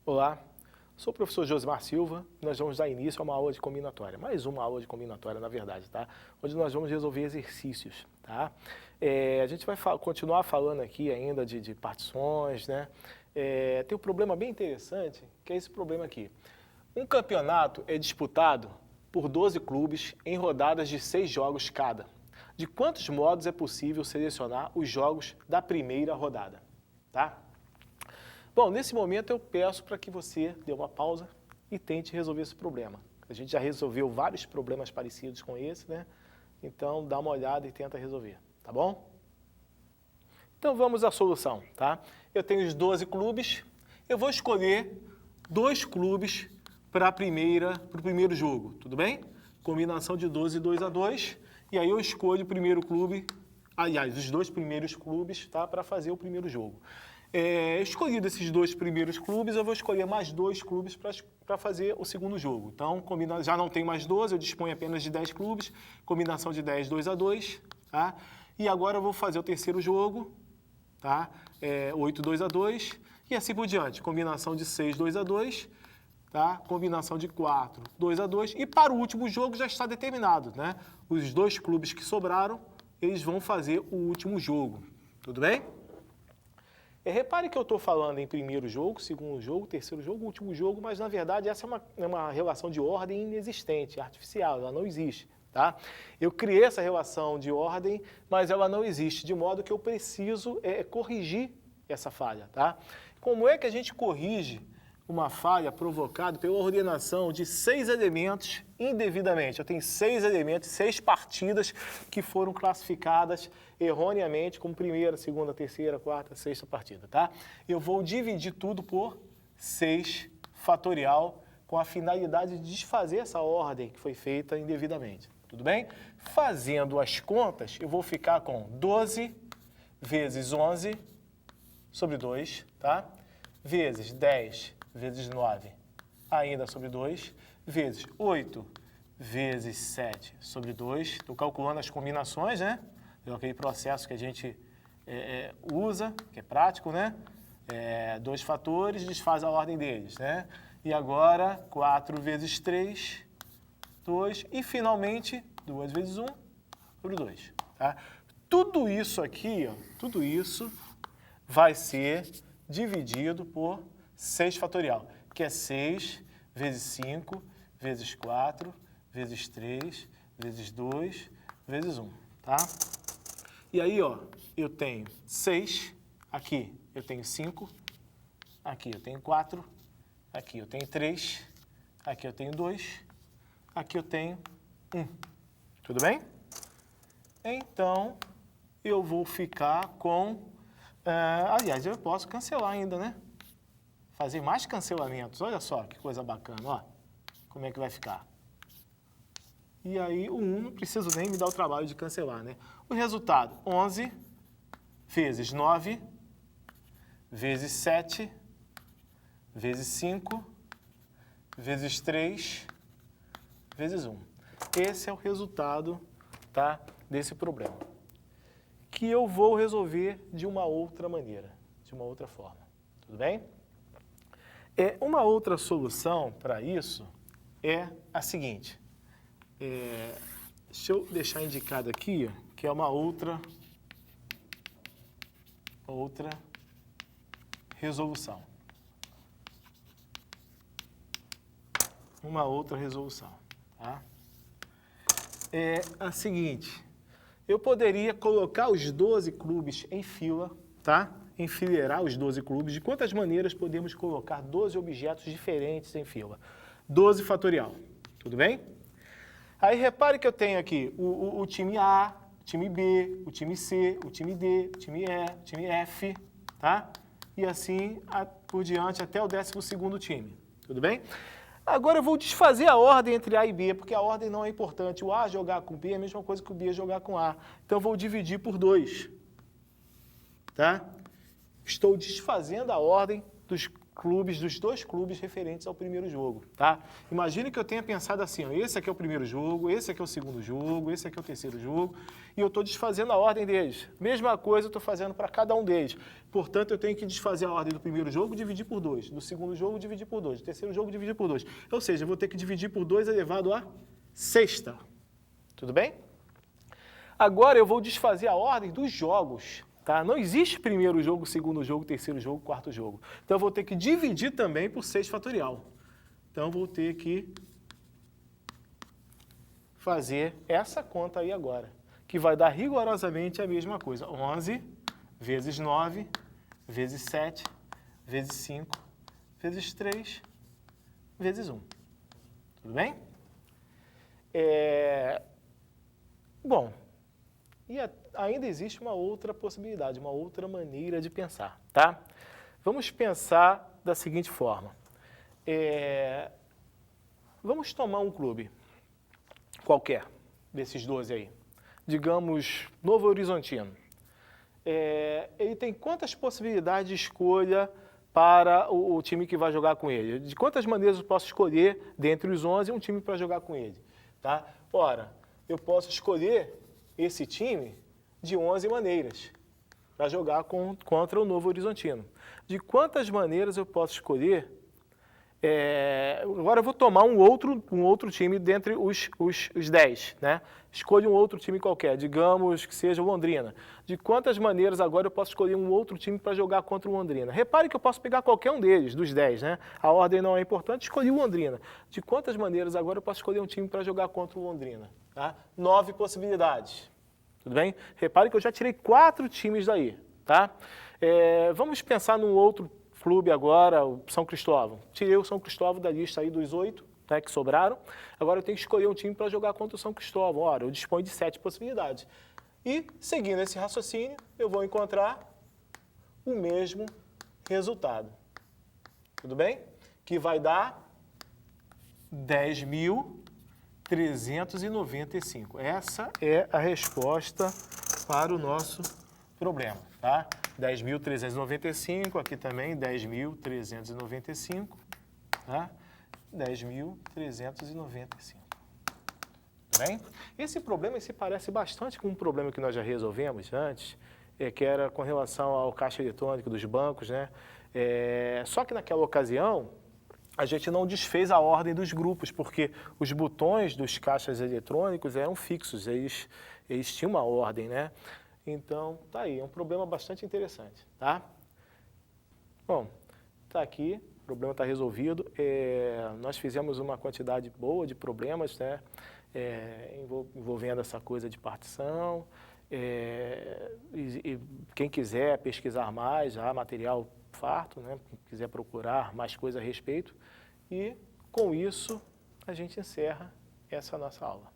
Olá, sou o professor Josimar Silva e nós vamos dar início a uma aula de combinatória, mais uma aula de combinatória na verdade, tá? Onde nós vamos resolver exercícios, tá? A gente vai continuar falando aqui ainda de partições, né? Tem um problema bem interessante, que é esse problema aqui. Um campeonato é disputado por 12 clubes em rodadas de 6 jogos cada. De quantos modos é possível selecionar os jogos da primeira rodada, tá? Bom, nesse momento eu peço para que você dê uma pausa e tente resolver esse problema. A gente já resolveu vários problemas parecidos com esse, né? Então dá uma olhada e tenta resolver, tá bom? Então vamos à solução, tá? Eu tenho os 12 clubes, eu vou escolher 2 clubes para o primeiro jogo, tudo bem? Combinação de 12 e 2 a 2, e aí eu escolho o primeiro clube, aliás, os 2 primeiros clubes, tá? Para fazer o primeiro jogo. Escolhido esses 2 primeiros clubes, eu vou escolher mais 2 clubes para fazer o segundo jogo. Então, já não tem mais 12, eu disponho apenas de 10 clubes, combinação de 10, 2 a 2, tá? E agora eu vou fazer o terceiro jogo, tá? 8, 2 a 2, e assim por diante. Combinação de 6, 2 a 2, tá? Combinação de 4, 2 a 2, e para o último jogo já está determinado, né? Os 2 clubes que sobraram, eles vão fazer o último jogo, tudo bem? Repare que eu estou falando em primeiro jogo, segundo jogo, terceiro jogo, último jogo, mas na verdade essa é uma relação de ordem inexistente, artificial, ela não existe, tá? Eu criei essa relação de ordem, mas ela não existe, de modo que eu preciso corrigir essa falha, tá? Como é que a gente corrige uma falha provocada pela ordenação de 6 elementos indevidamente? Eu tenho 6 elementos, 6 partidas que foram classificadas erroneamente como primeira, segunda, terceira, quarta, sexta partida, tá? Eu vou dividir tudo por 6 fatorial com a finalidade de desfazer essa ordem que foi feita indevidamente, tudo bem? Fazendo as contas, eu vou ficar com 12 vezes 11 sobre 2, tá? Vezes 10 vezes 9, ainda sobre 2, vezes 8 vezes 7 sobre 2. Estou calculando as combinações, né? É aquele processo que a gente usa, que é prático, né? 2 fatores, desfaz a ordem deles, né? E agora, 4 vezes 3, 2, e finalmente, 2 vezes 1 sobre 2, tá? Tudo isso aqui, ó, tudo isso vai ser dividido por 6 fatorial, que é 6 vezes 5, vezes 4, vezes 3, vezes 2, vezes 1, tá? E aí, ó, eu tenho 6, aqui eu tenho 5, aqui eu tenho 4, aqui eu tenho 3, aqui eu tenho 2, aqui eu tenho 1. Tudo bem? Então, eu vou ficar com... aliás, eu posso cancelar ainda, né? Fazer mais cancelamentos. Olha só que coisa bacana, ó. Como é que vai ficar. E aí o 1 não preciso nem me dar o trabalho de cancelar, né? O resultado, 11 vezes 9, vezes 7, vezes 5, vezes 3, vezes 1. Esse é o resultado, tá, desse problema. Que eu vou resolver de uma outra maneira, de uma outra forma. Tudo bem? Uma outra solução para isso é a seguinte. Deixa eu deixar indicado aqui, ó, que é uma outra resolução. Uma outra resolução, tá? É a seguinte. Eu poderia colocar os 12 clubes em fila, tá? Enfileirar os 12 clubes. De quantas maneiras podemos colocar 12 objetos diferentes em fila? 12 fatorial, tudo bem? Aí repare que eu tenho aqui o time A, o time B, o time C, o time D, o time E, o time F, tá? E assim por diante até o 12º time, tudo bem? Agora eu vou desfazer a ordem entre A e B, porque a ordem não é importante. O A jogar com B é a mesma coisa que o B jogar com A. Então eu vou dividir por 2, tá? Estou desfazendo a ordem clubes, dos 2 clubes referentes ao primeiro jogo, tá? Imagine que eu tenha pensado assim, ó, esse aqui é o primeiro jogo, esse aqui é o segundo jogo, esse aqui é o terceiro jogo, e eu estou desfazendo a ordem deles. Mesma coisa eu estou fazendo para cada um deles. Portanto, eu tenho que desfazer a ordem do primeiro jogo, dividir por 2, do segundo jogo, dividir por 2, do terceiro jogo, dividir por 2. Ou seja, eu vou ter que dividir por 2 elevado à sexta. Tudo bem? Agora eu vou desfazer a ordem dos jogos. Tá? Não existe primeiro jogo, segundo jogo, terceiro jogo, quarto jogo. Então, eu vou ter que dividir também por 6 fatorial. Então, eu vou ter que fazer essa conta aí agora, que vai dar rigorosamente a mesma coisa. 11 vezes 9, vezes 7, vezes 5, vezes 3, vezes 1. Tudo bem? Bom, e ainda existe uma outra possibilidade, uma outra maneira de pensar, tá? Vamos pensar da seguinte forma. Vamos tomar um clube qualquer, desses 12 aí. Digamos, Novo Horizontino. Ele tem quantas possibilidades de escolha para o time que vai jogar com ele? De quantas maneiras eu posso escolher, dentre os 11, um time para jogar com ele? Tá? Ora, eu posso escolher esse time de 11 maneiras para jogar contra o Novo Horizontino. De quantas maneiras eu posso escolher? Agora eu vou tomar um outro time dentre os 10, né? Escolha um outro time qualquer, digamos que seja o Londrina. De quantas maneiras agora eu posso escolher um outro time para jogar contra o Londrina? Repare que eu posso pegar qualquer um deles, dos 10, né? A ordem não é importante, escolhi o Londrina. De quantas maneiras agora eu posso escolher um time para jogar contra o Londrina? Tá? 9 possibilidades. Tudo bem? Repare que eu já tirei 4 times daí, tá? Vamos pensar num outro clube agora, o São Cristóvão. Tirei o São Cristóvão da lista aí dos 8, né, que sobraram. Agora eu tenho que escolher um time para jogar contra o São Cristóvão. Ora, eu disponho de 7 possibilidades. E, seguindo esse raciocínio, eu vou encontrar o mesmo resultado. Tudo bem? Que vai dar 10.395. Essa é a resposta para o nosso problema, tá? 10.395, aqui também 10.395, tá? 10.395. Bem? Esse problema se parece bastante com um problema que nós já resolvemos antes, que era com relação ao caixa eletrônico dos bancos, né? Só que naquela ocasião, a gente não desfez a ordem dos grupos, porque os botões dos caixas eletrônicos eram fixos, eles tinham uma ordem, né? Então, tá aí, é um problema bastante interessante, tá? Bom, tá aqui, o problema está resolvido. Nós fizemos uma quantidade boa de problemas, né? Envolvendo essa coisa de partição. E quem quiser pesquisar mais, há material farto, né? Quem quiser procurar mais coisa a respeito. E, com isso, a gente encerra essa nossa aula.